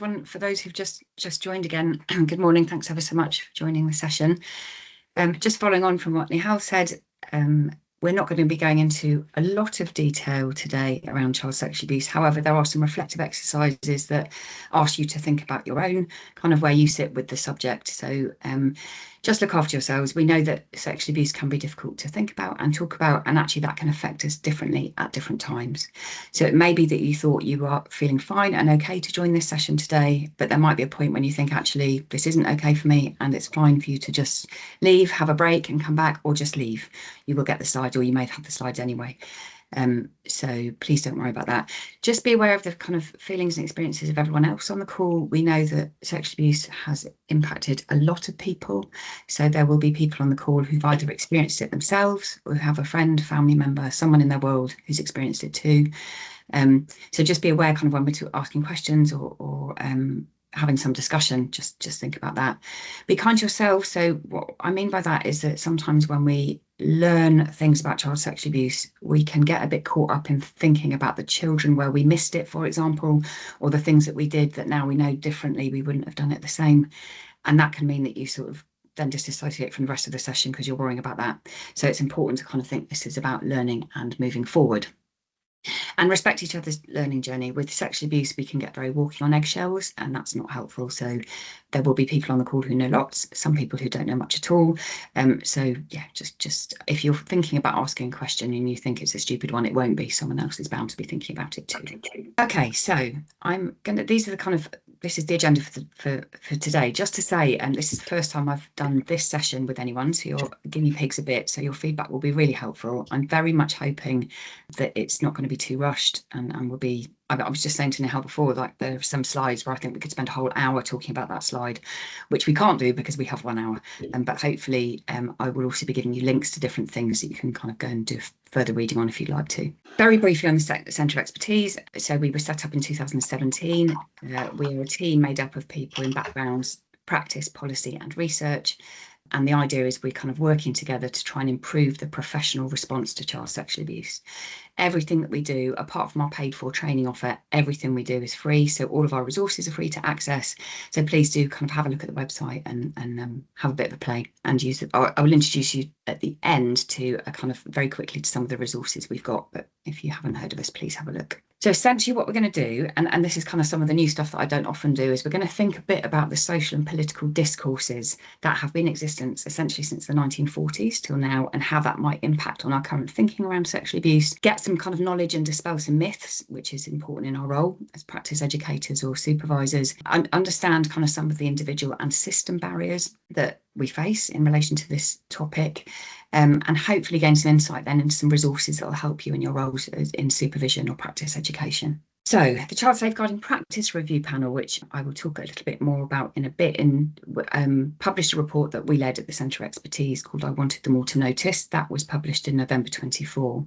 everyone. For those who've just joined again, good morning. Thanks ever so much for joining the session. Just following on from what Nihal said, we're not going to be going into a lot of detail today around child sexual abuse. However, there are some reflective exercises that ask you to think about your own kind of where you sit with the subject. So just look after yourselves. We know that sexual abuse can be difficult to think about and talk about, and actually that can affect us differently at different times. So it may be that you thought you are feeling fine and okay to join this session today, but there might be a point when you think, actually, this isn't okay for me, and it's fine for you to just leave, have a break and come back, or just leave. You will get the slides, or you may have the slides anyway. So please don't worry about that. Just be aware of the kind of feelings and experiences of everyone else on the call. We know that sexual abuse has impacted a lot of people. So there will be people on the call who've either experienced it themselves or who have a friend, family member, someone in their world who's experienced it too. So just be aware kind of when we're asking questions or having some discussion, just think about that. Be kind to yourself. So what I mean by that is that sometimes when we learn things about child sexual abuse, we can get a bit caught up in thinking about the children where we missed it, for example, or the things that we did that now we know differently, we wouldn't have done it the same. And that can mean that you sort of then disassociate from the rest of the session because you're worrying about that. So it's important to kind of think this is about learning and moving forward. And respect each other's learning journey. With sexual abuse, we can get very walking on eggshells, and that's not helpful. So there will be people on the call who know lots, some people who don't know much at all. So yeah, just if you're thinking about asking a question and you think it's a stupid one, it won't be. Someone else is bound to be thinking about it too. Okay, so this is the agenda for today. Just to say, and this is the first time I've done this session with anyone, so you're guinea pigs a bit, so your feedback will be really helpful. I'm very much hoping that it's not going to be too rushed and will be, I was just saying to Nihal before, like there are some slides where I think we could spend a whole hour talking about that slide, which we can't do because we have 1 hour. But hopefully I will also be giving you links to different things that you can kind of go and do further reading on if you'd like to. Very briefly on the Centre of Expertise. So we were set up in 2017. We are a team made up of people in backgrounds, practice, policy and research. And the idea is we're kind of working together to try and improve the professional response to child sexual abuse. Everything that we do, apart from our paid for training offer, everything we do is free. So all of our resources are free to access. So please do kind of have a look at the website and have a bit of a play and use it. I will introduce you at the end to a kind of very quickly to some of the resources we've got. But if you haven't heard of us, please have a look. So essentially what we're going to do, and this is kind of some of the new stuff that I don't often do, is we're going to think a bit about the social and political discourses that have been in existence essentially since the 1940s till now, and how that might impact on our current thinking around sexual abuse, get some kind of knowledge and dispel some myths, which is important in our role as practice educators or supervisors, and understand kind of some of the individual and system barriers that we face in relation to this topic, and hopefully gain some insight then into some resources that will help you in your roles in supervision or practice education. So the Child Safeguarding Practice Review Panel, which I will talk a little bit more about in a bit, published a report that we led at the Centre of Expertise called I Wanted Them All to Notice. That was published in November 24.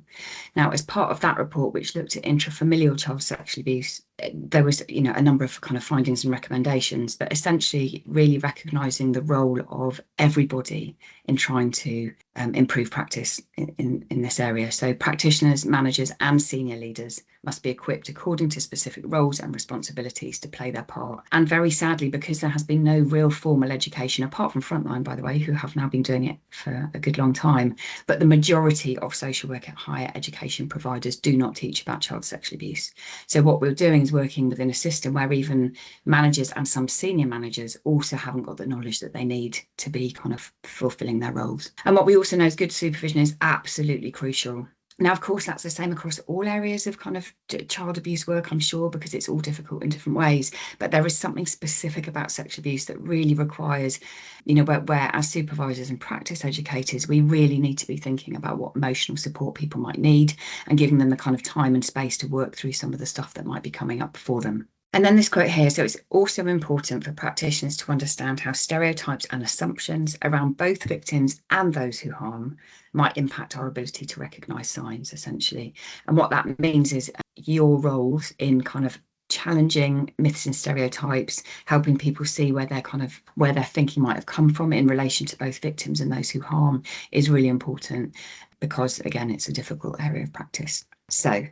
Now, as part of that report, which looked at intrafamilial child sexual abuse, there was, a number of kind of findings and recommendations, but essentially really recognising the role of everybody in trying to improve practice in this area. So practitioners, managers and senior leaders must be equipped according to specific roles and responsibilities to play their part. And very sadly, because there has been no real formal education, apart from Frontline, by the way, who have now been doing it for a good long time, but the majority of social work at higher education providers do not teach about child sexual abuse. So what we're doing is working within a system where even managers and some senior managers also haven't got the knowledge that they need to be kind of fulfilling their roles. And what we also know is good supervision is absolutely crucial. Now, of course, that's the same across all areas of kind of child abuse work, I'm sure, because it's all difficult in different ways. But there is something specific about sexual abuse that really requires, where as supervisors and practice educators, we really need to be thinking about what emotional support people might need and giving them the kind of time and space to work through some of the stuff that might be coming up for them. And then this quote here, so it's also important for practitioners to understand how stereotypes and assumptions around both victims and those who harm might impact our ability to recognise signs, essentially. And what that means is your roles in kind of challenging myths and stereotypes, helping people see where their thinking might have come from in relation to both victims and those who harm is really important because, again, it's a difficult area of practice. So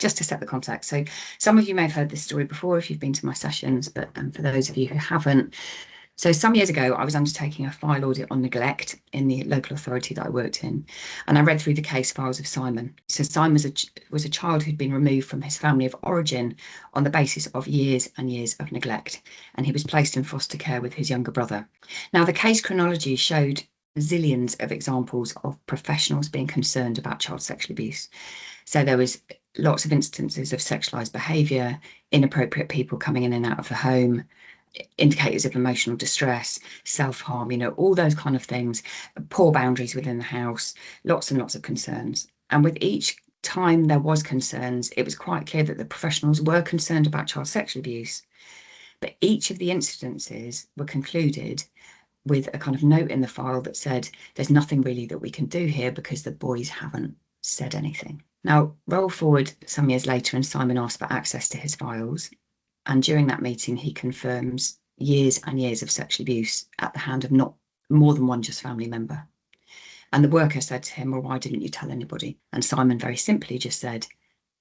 just to set the context. So some of you may have heard this story before if you've been to my sessions, but for those of you who haven't, so some years ago, I was undertaking a file audit on neglect in the local authority that I worked in, and I read through the case files of Simon. So Simon was a child who'd been removed from his family of origin on the basis of years and years of neglect, and he was placed in foster care with his younger brother. Now, the case chronology showed zillions of examples of professionals being concerned about child sexual abuse. So there was lots of instances of sexualized behavior, inappropriate people coming in and out of the home, indicators of emotional distress, self-harm, all those kind of things, poor boundaries within the house, lots and lots of concerns. And with each time there was concerns, it was quite clear that the professionals were concerned about child sexual abuse. But each of the incidences were concluded with a kind of note in the file that said, there's nothing really that we can do here because the boys haven't said anything. Now, roll forward some years later and Simon asked for access to his files. And during that meeting, he confirms years and years of sexual abuse at the hand of not more than one just family member. And the worker said to him, well, why didn't you tell anybody? And Simon very simply just said,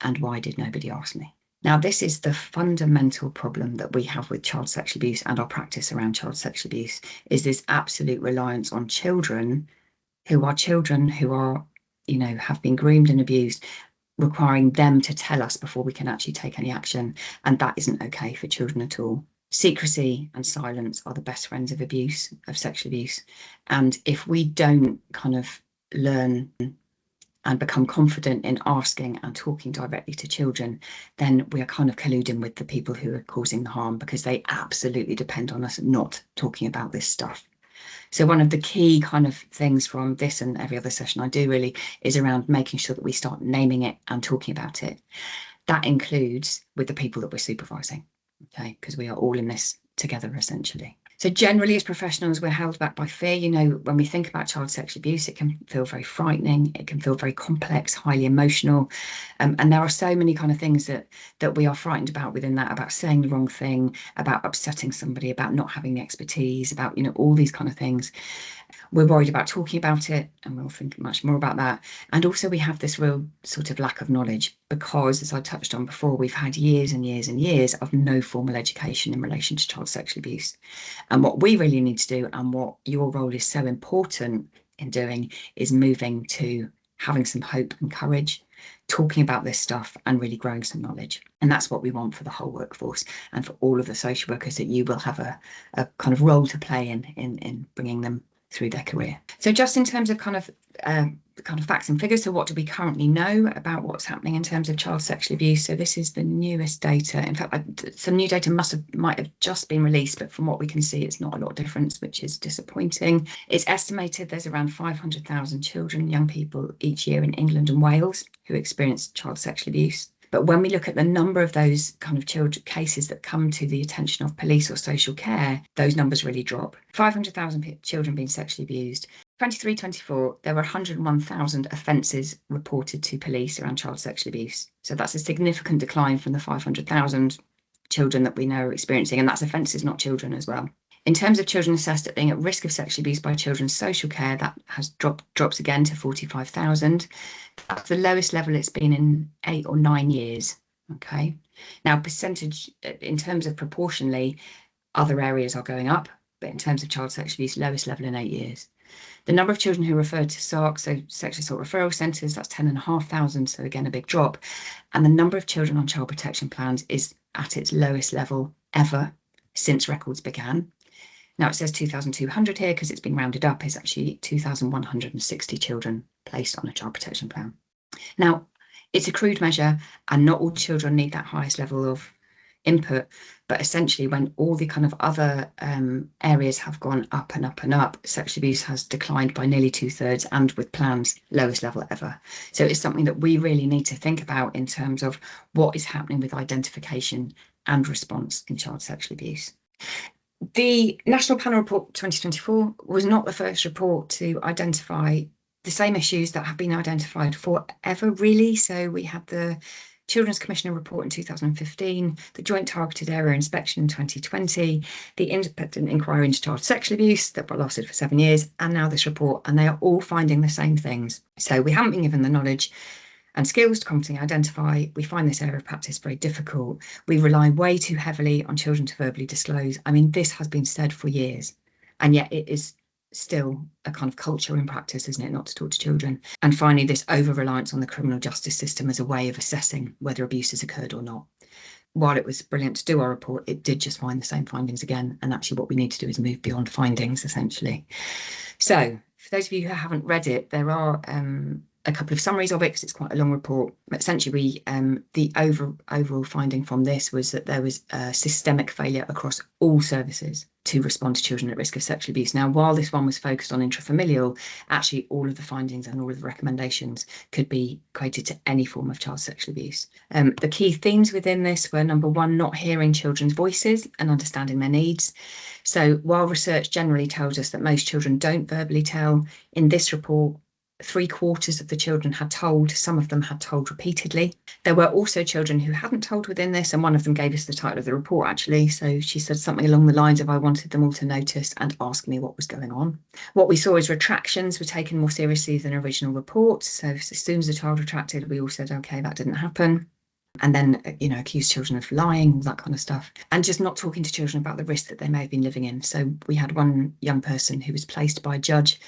and why did nobody ask me? Now, this is the fundamental problem that we have with child sexual abuse and our practice around child sexual abuse, is this absolute reliance on children who are, have been groomed and abused, requiring them to tell us before we can actually take any action. And that isn't okay for children at all. Secrecy and silence are the best friends of abuse, of sexual abuse. And if we don't kind of learn and become confident in asking and talking directly to children, then we are kind of colluding with the people who are causing the harm, because they absolutely depend on us not talking about this stuff. So one of the key kind of things from this and every other session I do really is around making sure that we start naming it and talking about it. That includes with the people that we're supervising, okay, because we are all in this together essentially. So generally as professionals, we're held back by fear. When we think about child sexual abuse, it can feel very frightening. It can feel very complex, highly emotional. And there are so many kind of things that we are frightened about within that, about saying the wrong thing, about upsetting somebody, about not having the expertise, about, all these kind of things. We're worried about talking about it, and we'll think much more about that. And also we have this real sort of lack of knowledge because, as I touched on before, we've had years and years and years of no formal education in relation to child sexual abuse. And what we really need to do, and what your role is so important in doing, is moving to having some hope and courage, talking about this stuff and really growing some knowledge. And that's what we want for the whole workforce and for all of the social workers, that you will have a kind of role to play in bringing them through their career. So just in terms of kind of facts and figures, so what do we currently know about what's happening in terms of child sexual abuse? So this is the newest data. In fact, some new data might have just been released, but from what we can see, it's not a lot of difference, which is disappointing. It's estimated there's around 500,000 children, young people each year in England and Wales who experience child sexual abuse. But when we look at the number of those kind of children cases that come to the attention of police or social care, those numbers really drop. 500,000 children being sexually abused. 23-24, there were 101,000 offences reported to police around child sexual abuse. So that's a significant decline from the 500,000 children that we know are experiencing, and that's offences, not children as well. In terms of children assessed at being at risk of sexual abuse by children's social care, that has drops again to 45,000. That's the lowest level it's been in 8 or 9 years. Okay. Now, percentage in terms of proportionally, other areas are going up, but in terms of child sexual abuse, lowest level in 8 years. The number of children who are referred to SARC, so sexual assault referral centres, that's 10,500. So again, a big drop. And the number of children on child protection plans is at its lowest level ever since records began. Now it says 2,200 here because it's been rounded up. It's actually 2,160 children placed on a child protection plan. Now, it's a crude measure and not all children need that highest level of input, but essentially when all the kind of other areas have gone up and up and up, sexual abuse has declined by nearly 2/3, and with plans, lowest level ever. So it's something that we really need to think about in terms of what is happening with identification and response in child sexual abuse. The National Panel Report 2024 was not the first report to identify the same issues that have been identified forever, really. So we had the Children's Commissioner report in 2015, the Joint Targeted Area Inspection in 2020, the Independent Inquiry into Child Sexual Abuse that lasted for 7 years, and now this report, and they are all finding the same things. So we haven't been given the knowledge And skills to confidently identify, we find this area of practice very difficult. We rely way too heavily on children to verbally disclose. I mean, this has been said for years, and yet it is still a kind of culture in practice, isn't it, not to talk to children. And finally, this over-reliance on the criminal justice system as a way of assessing whether abuse has occurred or not. While it was brilliant to do our report, it did just find the same findings again. And actually what we need to do is move beyond findings, essentially. So for those of you who haven't read it, there are a couple of summaries of it because it's quite a long report. But essentially, the overall finding from this was that there was systemic failure across all services to respond to children at risk of sexual abuse. Now, while this one was focused on intrafamilial, actually all of the findings and all of the recommendations could be equated to any form of child sexual abuse. The key themes within this were, number one, not hearing children's voices and understanding their needs. So while research generally tells us that most children don't verbally tell, in this report, 3/4 of the children had told, some of them had told repeatedly. There were also children who hadn't told within this, and one of them gave us the title of the report, actually. So she said something along the lines of, I wanted them all to notice and ask me what was going on. What we saw is retractions were taken more seriously than original reports. So as soon as the child retracted, we all said, okay, that didn't happen. And then, accused children of lying, all that kind of stuff, and just not talking to children about the risk that they may have been living in. So we had one young person who was placed by a judge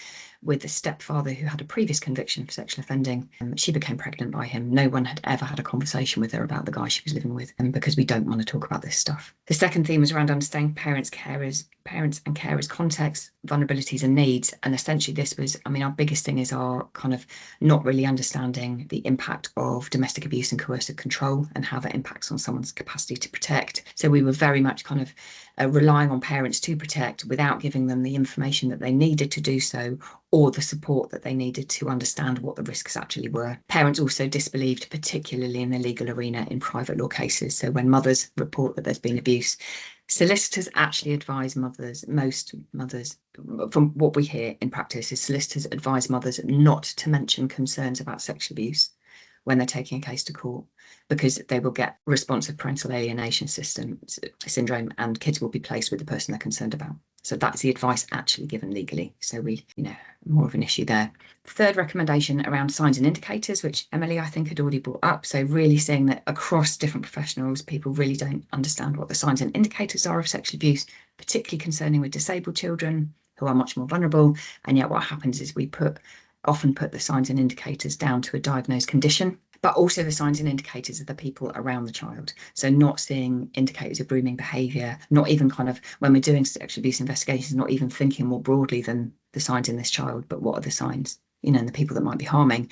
with a stepfather who had a previous conviction for sexual offending. She became pregnant by him. No one had ever had a conversation with her about the guy she was living with, because we don't want to talk about this stuff. The second theme was around understanding parents and carers' context, vulnerabilities and needs. And essentially this was, our biggest thing is our kind of not really understanding the impact of domestic abuse and coercive control and how that impacts on someone's capacity to protect. So we were very much kind of relying on parents to protect without giving them the information that they needed to do so, or the support that they needed to understand what the risks actually were. Parents also disbelieved, particularly in the legal arena in private law cases. So when mothers report that there's been abuse, solicitors actually advise mothers, most mothers, from what we hear in practice, is solicitors advise mothers not to mention concerns about sexual abuse when they're taking a case to court, because they will get responsive parental alienation syndrome and kids will be placed with the person they're concerned about. So that's the advice actually given legally. So we, more of an issue there. Third recommendation around signs and indicators, which Emily, I think, had already brought up. So really seeing that across different professionals, people really don't understand what the signs and indicators are of sexual abuse, particularly concerning with disabled children who are much more vulnerable. And yet what happens is we often put the signs and indicators down to a diagnosed condition, but also the signs and indicators of the people around the child. So not seeing indicators of grooming behaviour, not even kind of, when we're doing sexual abuse investigations, not even thinking more broadly than the signs in this child, but what are the signs, and the people that might be harming.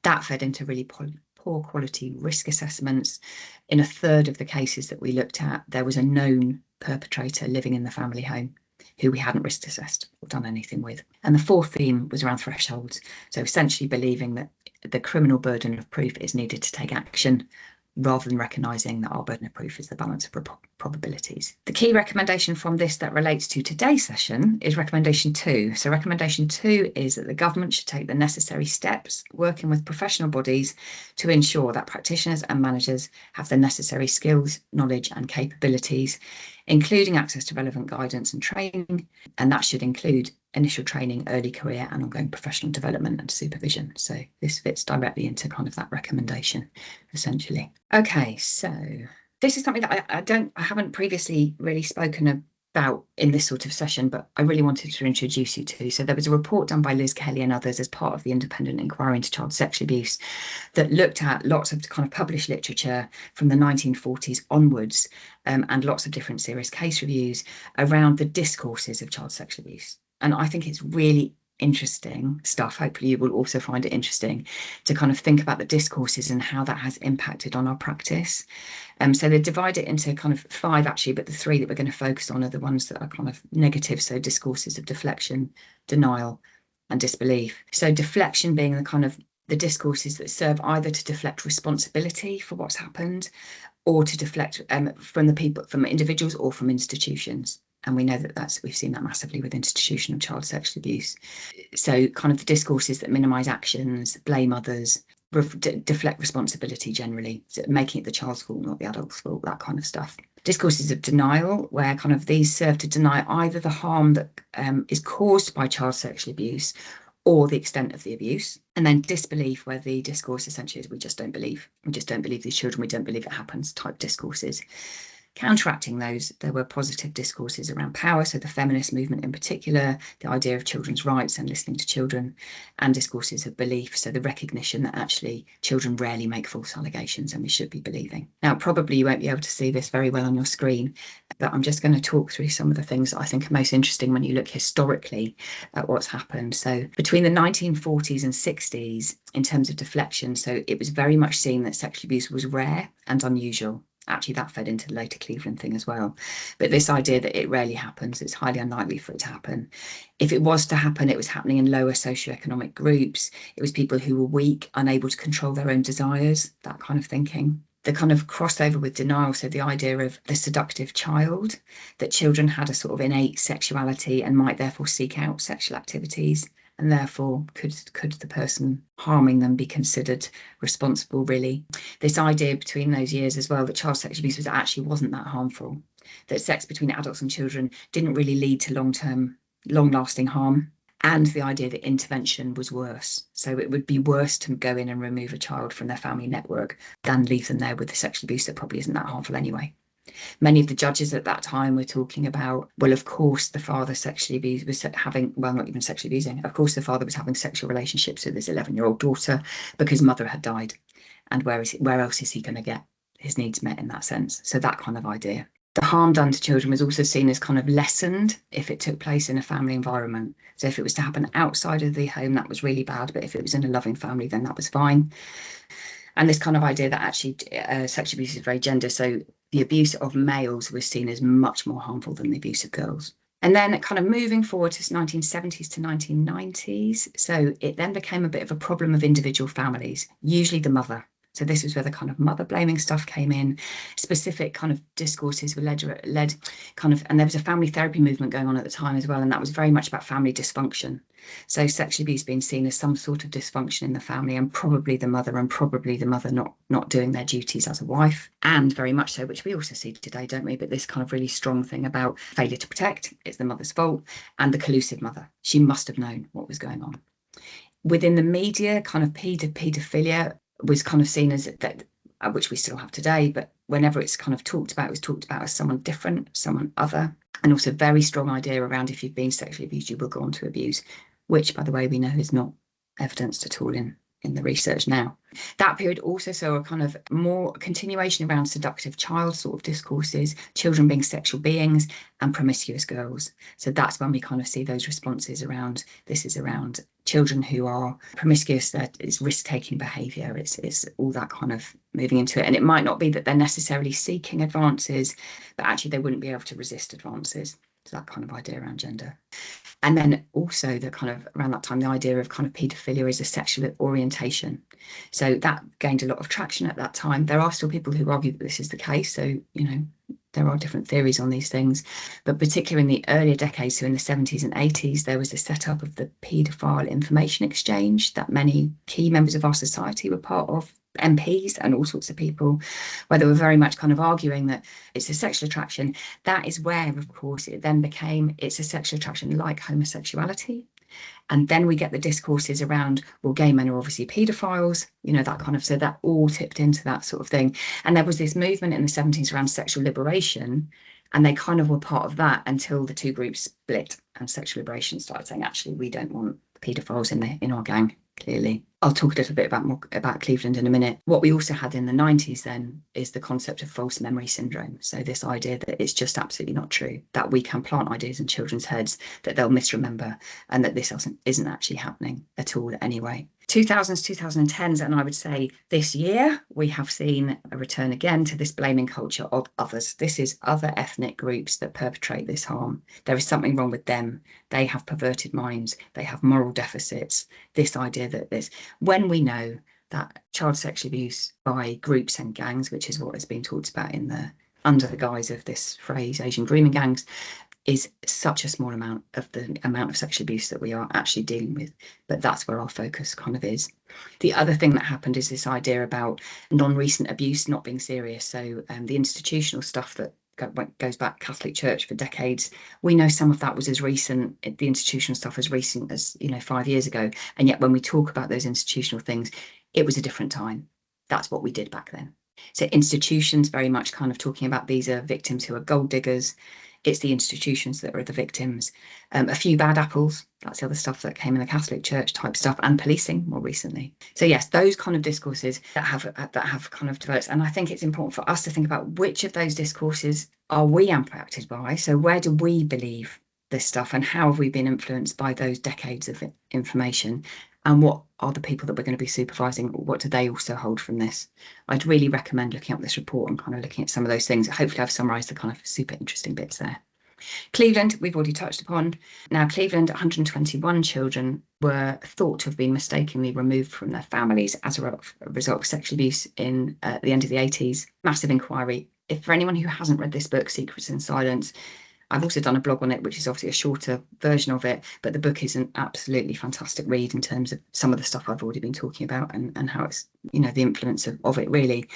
That fed into really poor quality risk assessments. In a third of the cases that we looked at, there was a known perpetrator living in the family home who we hadn't risk assessed or done anything with. And the fourth theme was around thresholds. So essentially believing that the criminal burden of proof is needed to take action, rather than recognising that our burden of proof is the balance of probabilities. The key recommendation from this that relates to today's session is recommendation 2. So recommendation 2 is that the government should take the necessary steps, working with professional bodies, to ensure that practitioners and managers have the necessary skills, knowledge and capabilities, including access to relevant guidance and training. And that should include initial training, early career and ongoing professional development and supervision. So this fits directly into kind of that recommendation, essentially. Okay, so this is something that I haven't previously really spoken about in this sort of session, but I really wanted to introduce you to. So there was a report done by Liz Kelly and others as part of the independent inquiry into child sexual abuse that looked at lots of kind of published literature from the 1940s onwards, and lots of different serious case reviews around the discourses of child sexual abuse. And I think it's really interesting stuff. Hopefully you will also find it interesting to kind of think about the discourses and how that has impacted on our practice. So they divide it into kind of 5 actually, but the 3 that we're going to focus on are the ones that are kind of negative. So discourses of deflection, denial and disbelief. So deflection being the kind of the discourses that serve either to deflect responsibility for what's happened or to deflect from individuals or from institutions. And we know that we've seen that massively with institutional child sexual abuse. So kind of the discourses that minimise actions, blame others, deflect responsibility generally, so making it the child's fault, not the adult's fault, that kind of stuff. Discourses of denial, where kind of these serve to deny either the harm that is caused by child sexual abuse or the extent of the abuse. And then disbelief, where the discourse essentially is we just don't believe these children, we don't believe it happens type discourses. Counteracting those, there were positive discourses around power, so the feminist movement in particular, the idea of children's rights and listening to children, and discourses of belief, so the recognition that actually children rarely make false allegations and we should be believing. Now, probably you won't be able to see this very well on your screen, but I'm just going to talk through some of the things that I think are most interesting when you look historically at what's happened. So between the 1940s and 60s, in terms of deflection, so it was very much seen that sexual abuse was rare and unusual. Actually, that fed into the later Cleveland thing as well. But this idea that it rarely happens, it's highly unlikely for it to happen. If it was to happen, it was happening in lower socioeconomic groups. It was people who were weak, unable to control their own desires, that kind of thinking. The kind of crossover with denial, so the idea of the seductive child, that children had a sort of innate sexuality and might therefore seek out sexual activities. And therefore, could the person harming them be considered responsible, really? This idea between those years as well that child sexual abuse wasn't that harmful, that sex between adults and children didn't really lead to long-lasting harm, and the idea that intervention was worse. So it would be worse to go in and remove a child from their family network than leave them there with the sexual abuse that probably isn't that harmful anyway. Many of the judges at that time were talking about, well, of course, the father sexually abused, was having, well, not even sexually abusing, of course, the father was having sexual relationships with his 11-year-old daughter because mother had died. And where else is he going to get his needs met in that sense? So that kind of idea. The harm done to children was also seen as kind of lessened if it took place in a family environment. So if it was to happen outside of the home, that was really bad. But if it was in a loving family, then that was fine. And this kind of idea that actually sexual abuse is very gender. So the abuse of males was seen as much more harmful than the abuse of girls. And then kind of moving forward to 1970s to 1990s. So it then became a bit of a problem of individual families, usually the mother. So this was where the kind of mother blaming stuff came in. Specific kind of discourses were led kind of, and there was a family therapy movement going on at the time as well. And that was very much about family dysfunction. So sexual abuse being seen as some sort of dysfunction in the family, and probably the mother not doing their duties as a wife, and very much so, which we also see today, don't we? But this kind of really strong thing about failure to protect, it's the mother's fault, and the collusive mother. She must have known what was going on. Within the media, kind of paedophilia was kind of seen as that, which we still have today, but whenever it's kind of talked about, it was talked about as someone different, someone other, and also very strong idea around if you've been sexually abused, you will go on to abuse, which, by the way, we know is not evidenced at all in the research now. That period also saw a kind of more continuation around seductive child sort of discourses, children being sexual beings, and promiscuous girls. So that's when we kind of see those responses around, this is around children who are promiscuous, that is risk-taking behaviour, it's all that kind of moving into it. And it might not be that they're necessarily seeking advances, but actually they wouldn't be able to resist advances. So that kind of idea around gender. And then also the kind of around that time, the idea of kind of paedophilia as a sexual orientation. So that gained a lot of traction at that time. There are still people who argue that this is the case. So, you know, there are different theories on these things, but particularly in the earlier decades, so in the 70s and 80s, there was a setup of the paedophile information exchange that many key members of our society were part of, MPs and all sorts of people, where they were very much kind of arguing that it's a sexual attraction. That is where, of course, it then became, it's a sexual attraction like homosexuality. And then we get the discourses around, well, gay men are obviously paedophiles, you know, that kind of, so that all tipped into that sort of thing. And there was this movement in the 70s around sexual liberation, and they kind of were part of that until the two groups split and sexual liberation started saying, actually, we don't want paedophiles in our gang, clearly. I'll talk a little bit about Cleveland in a minute. What we also had in the 90s then is the concept of false memory syndrome. So this idea that it's just absolutely not true, that we can plant ideas in children's heads that they'll misremember, and that this isn't actually happening at all anyway. 2000s, 2010s, and I would say this year, we have seen a return again to this blaming culture of others. This is other ethnic groups that perpetrate this harm. There is something wrong with them. They have perverted minds. They have moral deficits. This idea that when we know that child sexual abuse by groups and gangs, which is what has been talked about under the guise of this phrase, Asian grooming gangs, is such a small amount of the amount of sexual abuse that we are actually dealing with. But that's where our focus kind of is. The other thing that happened is this idea about non-recent abuse not being serious. So the institutional stuff that goes back Catholic Church for decades. We know some of that was as recent, the institutional stuff as recent as 5 years ago. And yet when we talk about those institutional things, it was a different time. That's what we did back then. So institutions very much kind of talking about these are victims who are gold diggers. It's the institutions that are the victims. A few bad apples, that's the other stuff that came in the Catholic Church type stuff, and policing more recently. So yes, those kind of discourses that have kind of developed. And I think it's important for us to think about which of those discourses are we impacted by? So where do we believe this stuff, and how have we been influenced by those decades of information? And what are the people that we're going to be supervising? What do they also hold from this? I'd really recommend looking up this report and kind of looking at some of those things. Hopefully I've summarised the kind of super interesting bits there. Cleveland, we've already touched upon. Now, Cleveland, 121 children were thought to have been mistakenly removed from their families as a result of sexual abuse in the end of the 80s. Massive inquiry. If for anyone who hasn't read this book, Secrets in Silence, I've also done a blog on it, which is obviously a shorter version of it, but the book is an absolutely fantastic read in terms of some of the stuff I've already been talking about and how it's, the influence of it really.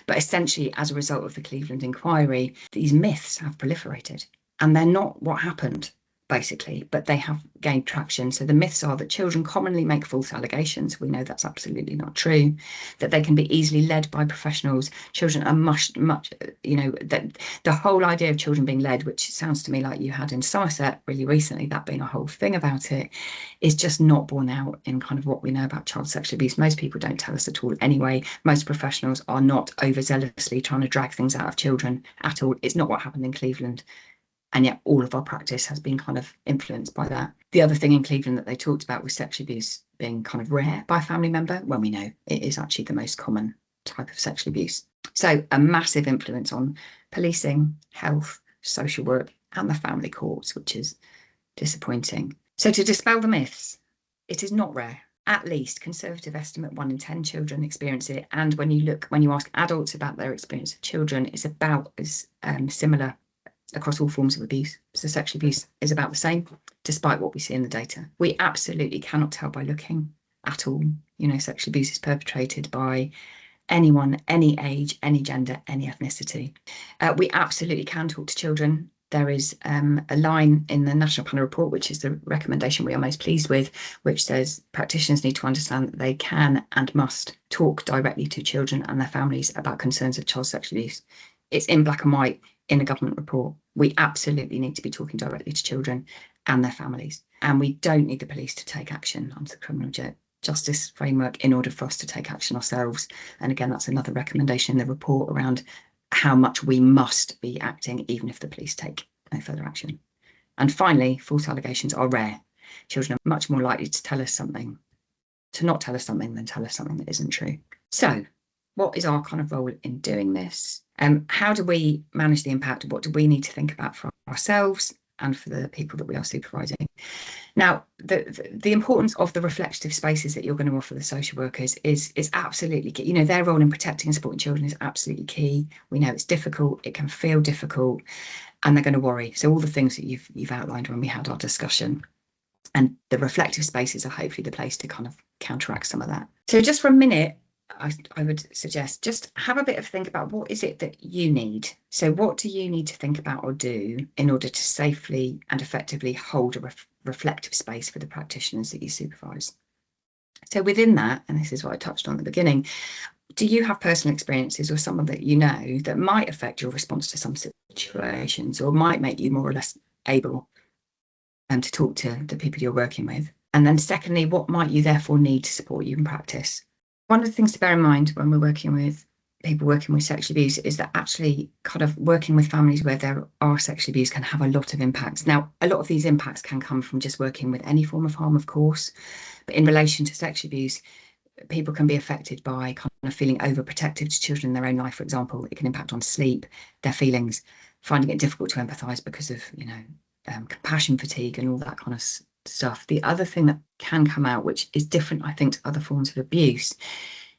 But essentially, as a result of the Cleveland inquiry, these myths have proliferated, and they're not what happened, basically, but they have gained traction. So the myths are that children commonly make false allegations. We know that's absolutely not true, that they can be easily led by professionals. Children are much, that the whole idea of children being led, which sounds to me like you had in Somerset really recently, that being a whole thing about it, is just not borne out in kind of what we know about child sexual abuse. Most people don't tell us at all anyway. Most professionals are not overzealously trying to drag things out of children at all. It's not what happened in Cleveland. And yet all of our practice has been kind of influenced by that. The other thing in Cleveland that they talked about was sexual abuse being kind of rare by a family member, when we know it is actually the most common type of sexual abuse. So a massive influence on policing, health, social work, and the family courts, which is disappointing. So to dispel the myths, it is not rare. At least conservative estimate 1 in 10 children experience it. And when you ask adults about their experience of children, it's about as similar across all forms of abuse. So sexual abuse is about the same, despite what we see in the data. We absolutely cannot tell by looking at all. Sexual abuse is perpetrated by anyone, any age, any gender, any ethnicity. We absolutely can talk to children. There is a line in the National Panel Report, which is the recommendation we are most pleased with, which says practitioners need to understand that they can and must talk directly to children and their families about concerns of child sexual abuse. It's in black and white in a government report. We absolutely need to be talking directly to children and their families. And we don't need the police to take action under the criminal justice framework in order for us to take action ourselves. And again, that's another recommendation in the report around how much we must be acting, even if the police take no further action. And finally, false allegations are rare. Children are much more likely to tell us something, to not tell us something, than tell us something that isn't true. So what is our kind of role in doing this? How do we manage the impact? What do we need to think about for ourselves and for the people that we are supervising? Now, the importance of the reflective spaces that you're going to offer the social workers is absolutely key. Their role in protecting and supporting children is absolutely key. We know it's difficult, it can feel difficult, and they're going to worry. So all the things that you've outlined when we had our discussion, and the reflective spaces are hopefully the place to kind of counteract some of that. So just for a minute, I would suggest just have a bit of think about what is it that you need. So what do you need to think about or do in order to safely and effectively hold a reflective space for the practitioners that you supervise? So within that, and this is what I touched on at the beginning, do you have personal experiences or someone that you know that might affect your response to some situations or might make you more or less able to talk to the people you're working with? And then secondly, what might you therefore need to support you in practice? One of the things to bear in mind when we're working with people working with sexual abuse is that actually kind of working with families where there are sexual abuse can have a lot of impacts. Now, a lot of these impacts can come from just working with any form of harm, of course, but in relation to sexual abuse, people can be affected by kind of feeling overprotective to children in their own life, for example. It can impact on sleep, their feelings, finding it difficult to empathise because of, compassion fatigue and all that kind of stuff. The other thing that can come out, which is different, I think, to other forms of abuse,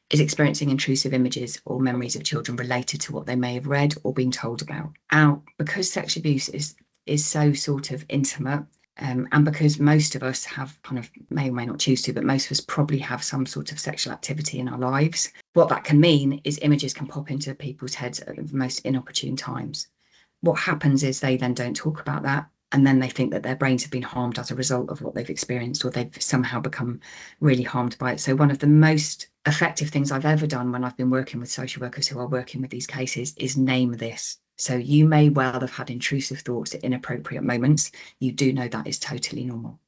is experiencing intrusive images or memories of children related to what they may have read or been told about. Now, because sexual abuse is so sort of intimate, and because most of us have kind of, may or may not choose to, but most of us probably have some sort of sexual activity in our lives, what that can mean is images can pop into people's heads at the most inopportune times. What happens is they then don't talk about that. And then they think that their brains have been harmed as a result of what they've experienced, or they've somehow become really harmed by it. So one of the most effective things I've ever done when I've been working with social workers who are working with these cases is name this. So you may well have had intrusive thoughts at inappropriate moments. You do know that is totally normal.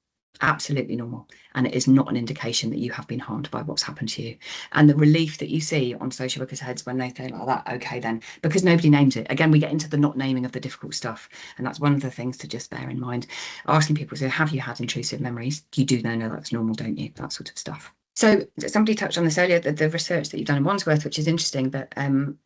Absolutely normal. And it is not an indication that you have been harmed by what's happened to you. And the relief that you see on social workers' heads when they think like that, okay, then, because nobody names it. Again, we get into the not naming of the difficult stuff. And that's one of the things to just bear in mind. Asking people, so have you had intrusive memories? You do know that's normal, don't you? That sort of stuff. So somebody touched on this earlier, the research that you've done in Wandsworth, which is interesting, but,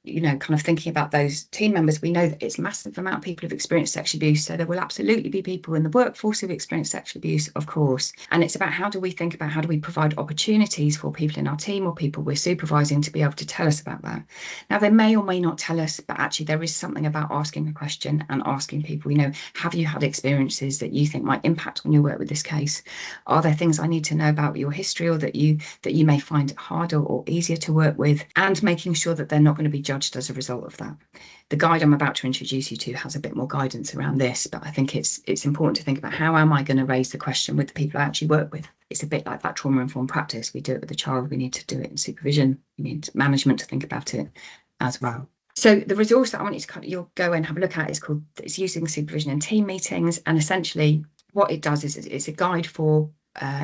you know, kind of thinking about those team members, we know that it's a massive amount of people who've experienced sexual abuse. So there will absolutely be people in the workforce who've experienced sexual abuse, of course. And it's about how do we provide opportunities for people in our team or people we're supervising to be able to tell us about that. Now, they may or may not tell us, but actually there is something about asking a question and asking people, you know, have you had experiences that you think might impact on your work with this case? Are there things I need to know about your history or that you may find it harder or easier to work with, and making sure that they're not going to be judged as a result of that. The guide I'm about to introduce you to has a bit more guidance around this, but I think it's important to think about how am I going to raise the question with the people I actually work with. It's a bit like that trauma-informed practice. We do it with the child, we need to do it in supervision, we need management to think about it as well. So the resource that I want you to you'll go and have a look at is using supervision in team meetings, and essentially what it does is it's a guide for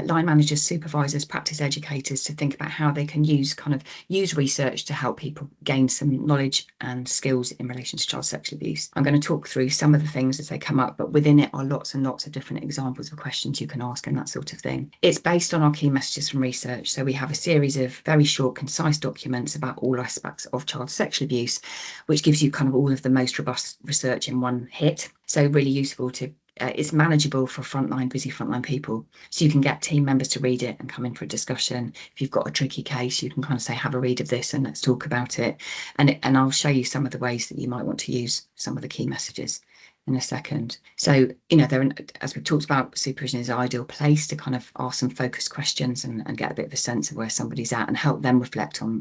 line managers, supervisors, practice educators to think about how they can use research to help people gain some knowledge and skills in relation to child sexual abuse. I'm going to talk through some of the things as they come up, but within it are lots and lots of different examples of questions you can ask and that sort of thing. It's based on our key messages from research. So we have a series of very short, concise documents about all aspects of child sexual abuse, which gives you kind of all of the most robust research in one hit. So really useful to it's manageable for busy frontline people. So you can get team members to read it and come in for a discussion. If you've got a tricky case, you can kind of say, have a read of this and let's talk about it. And I'll show you some of the ways that you might want to use some of the key messages in a second. So, you know, as we've talked about, supervision is an ideal place to kind of ask some focused questions and get a bit of a sense of where somebody's at and help them reflect on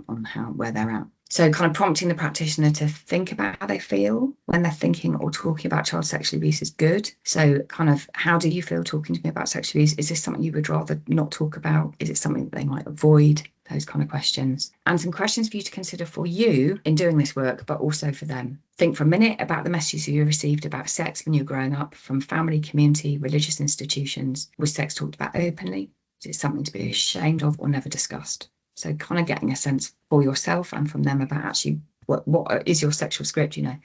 where they're at. So kind of prompting the practitioner to think about how they feel when they're thinking or talking about child sexual abuse is good. So kind of, how do you feel talking to me about sexual abuse? Is this something you would rather not talk about? Is it something that they might avoid? Those kind of questions. And some questions for you to consider for you in doing this work, but also for them. Think for a minute about the messages you received about sex when you were growing up from family, community, religious institutions. Was sex talked about openly? Is it something to be ashamed of or never discussed? So kind of getting a sense for yourself and from them about actually what is your sexual script, you know?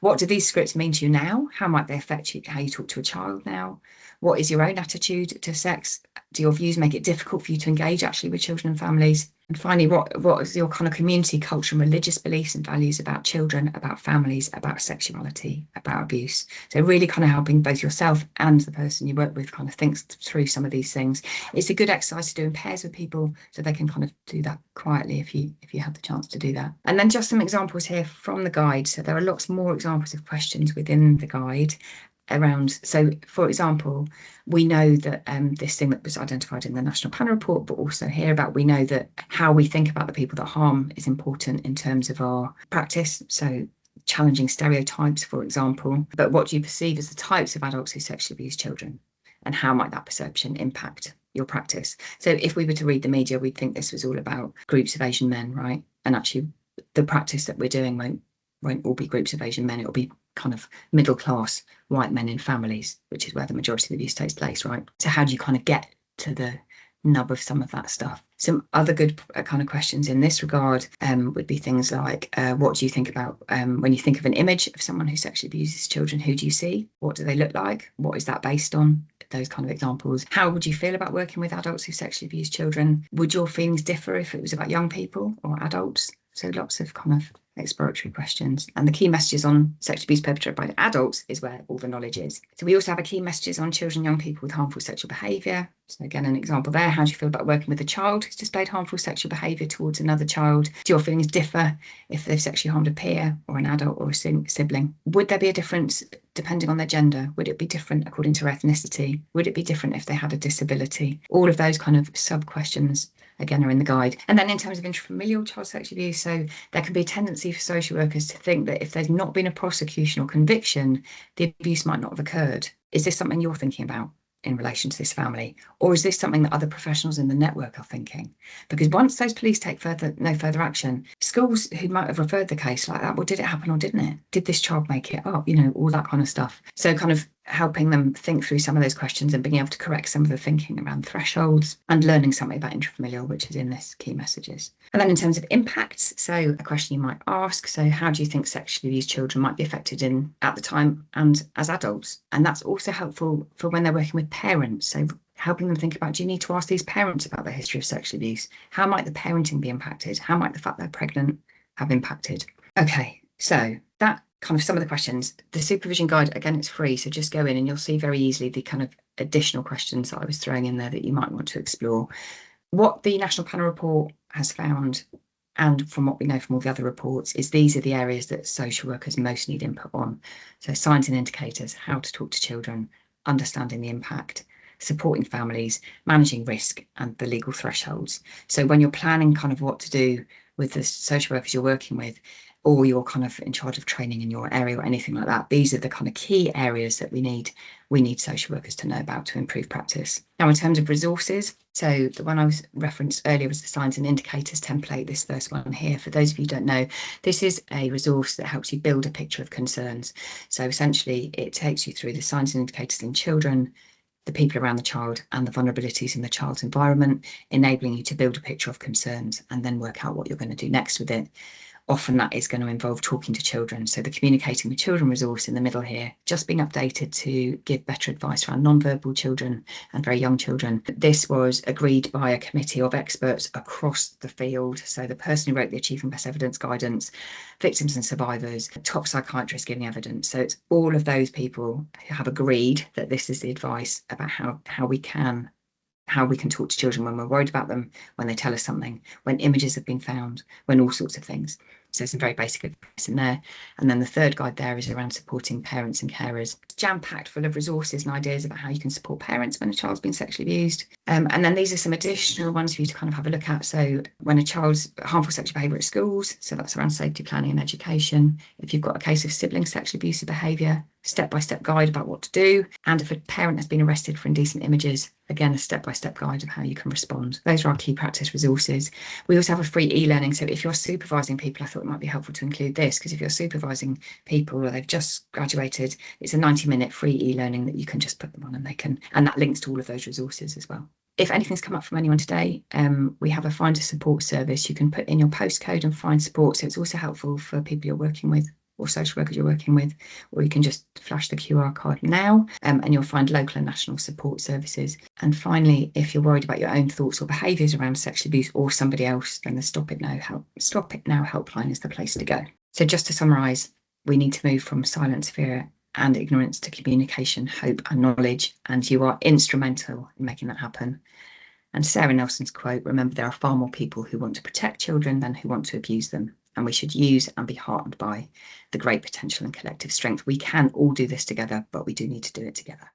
What do these scripts mean to you now? How might they affect you, how you talk to a child now? What is your own attitude to sex? Do your views make it difficult for you to engage actually with children and families? And finally, what is your kind of community, culture and religious beliefs and values about children, about families, about sexuality, about abuse? So really kind of helping both yourself and the person you work with kind of think through some of these things. It's a good exercise to do in pairs with people so they can kind of do that quietly if you have the chance to do that. And then just some examples here from the guide. So there are lots more examples of questions within the guide around. So for example, we know that this thing that was identified in the National Panel Report, but also here about, we know that how we think about the people that harm is important in terms of our practice. So challenging stereotypes, for example, but what do you perceive as the types of adults who sexually abuse children? And how might that perception impact your practice? So if we were to read the media, we'd think this was all about groups of Asian men, right? And actually the practice that we're doing won't all be groups of Asian men. It'll be kind of middle class white men in families, which is where the majority of the abuse takes place, right? So how do you kind of get to the nub of some of that stuff? Some other good kind of questions in this regard would be things like, what do you think about when you think of an image of someone who sexually abuses children, who do you see? What do they look like? What is that based on? Those kind of examples. How would you feel about working with adults who sexually abuse children? Would your feelings differ if it was about young people or adults? So lots of kind of exploratory questions. And the key messages on sexual abuse perpetrated by adults is where all the knowledge is. So we also have a key messages on children and young people with harmful sexual behaviour. So again, an example there, how do you feel about working with a child who's displayed harmful sexual behaviour towards another child? Do your feelings differ if they've sexually harmed a peer or an adult or a sibling? Would there be a difference depending on their gender? Would it be different according to ethnicity? Would it be different if they had a disability? All of those kind of sub-questions, again, are in the guide. And then in terms of intrafamilial child sexual abuse, so there can be a tendency for social workers to think that if there's not been a prosecution or conviction, the abuse might not have occurred. Is this something you're thinking about in relation to this family? Or is this something that other professionals in the network are thinking? Because once those police take no further action, schools who might have referred the case like that, well, did it happen or didn't it? Did this child make it up? You know, all that kind of stuff. So kind of helping them think through some of those questions and being able to correct some of the thinking around thresholds and learning something about intrafamilial, which is in this key messages. And then in terms of impacts, so a question you might ask, so how do you think sexually abused children might be affected at the time and as adults? And that's also helpful for when they're working with parents. So helping them think about, do you need to ask these parents about their history of sexual abuse? How might the parenting be impacted? How might the fact they're pregnant have impacted? Okay, so that kind of some of the questions. The supervision guide, again, it's free, so just go in and you'll see very easily the kind of additional questions that I was throwing in there that you might want to explore. What the National Panel Report has found, and from what we know from all the other reports, is these are the areas that social workers most need input on. So signs and indicators, how to talk to children, understanding the impact, supporting families, managing risk, and the legal thresholds. So when you're planning kind of what to do with the social workers you're working with, or you're kind of in charge of training in your area or anything like that, these are the kind of key areas that we need social workers to know about to improve practice. Now, in terms of resources, so the one I was referenced earlier was the signs and indicators template, this first one here. For those of you who don't know, this is a resource that helps you build a picture of concerns. So essentially, it takes you through the signs and indicators in children, the people around the child, and the vulnerabilities in the child's environment, enabling you to build a picture of concerns and then work out what you're going to do next with it. Often that is going to involve talking to children. So the Communicating with Children resource in the middle here, just being updated to give better advice around non-verbal children and very young children. This was agreed by a committee of experts across the field. So the person who wrote the Achieving Best Evidence guidance, victims and survivors, top psychiatrists giving evidence. So it's all of those people who have agreed that this is the advice about how we can talk to children when we're worried about them, when they tell us something, when images have been found, when all sorts of things. So some very basic advice in there. And then the third guide there is around supporting parents and carers. It's jam-packed full of resources and ideas about how you can support parents when a child's been sexually abused. And then these are some additional ones for you to kind of have a look at. So when a child's harmful sexual behaviour at schools, so that's around safety planning and education. If you've got a case of sibling sexually abusive behaviour, step-by-step guide about what to do. And if a parent has been arrested for indecent images, again, a step-by-step guide of how you can respond. Those are our key practice resources. We also have a free e-learning. So if you're supervising people, I thought it might be helpful to include this, because if you're supervising people or they've just graduated, it's a 90-minute free e-learning that you can just put them on and that links to all of those resources as well. If anything's come up from anyone today, we have a find a support service. You can put in your postcode and find support. So it's also helpful for people you're working with or social workers you're working with, or you can just flash the QR code now and you'll find local and national support services. And finally, if you're worried about your own thoughts or behaviours around sexual abuse or somebody else, then the Stop It Now helpline is the place to go. So just to summarise, we need to move from silence, fear and ignorance to communication, hope and knowledge, and you are instrumental in making that happen. And Sarah Nelson's quote, remember there are far more people who want to protect children than who want to abuse them. And we should use and be heartened by the great potential and collective strength. We can all do this together, but we do need to do it together.